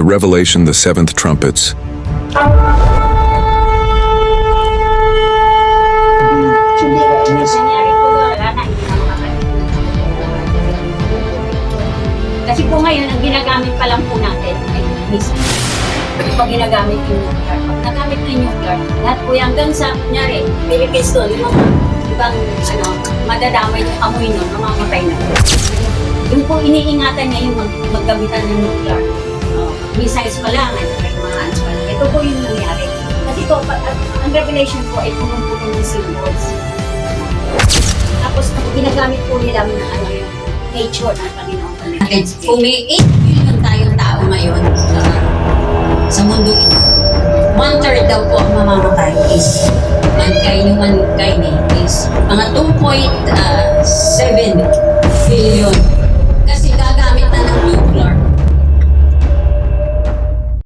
Revelation, the seventh trumpets. Nangyari po wala na, hindi na makakalit. Kasi po ngayon, ang ginagamit pa lang po natin ay mismo. Pag ginagamit yung nuclear, pag nagamit na yung nuclear, lahat po yan hanggang sa, kunyari, Philippines to, yung mga ibang, madadamay yung amoy nun, mamamatay na. Yung po iniingatan niya yung maggamitan ng nuclear. Missiles pa lang, mga ano pa lang. Ito po yung nangyari. Kasi po, ang revelation po ay pumupulong ng symbols. Tapos ginagamit po nila ng yung nature ng Panginoon. Kung may 8 billion tayong tao ngayon sa mundo ito, 1/3 daw po ang mamamatay is mankind, yung mankind is mga 2.7 billion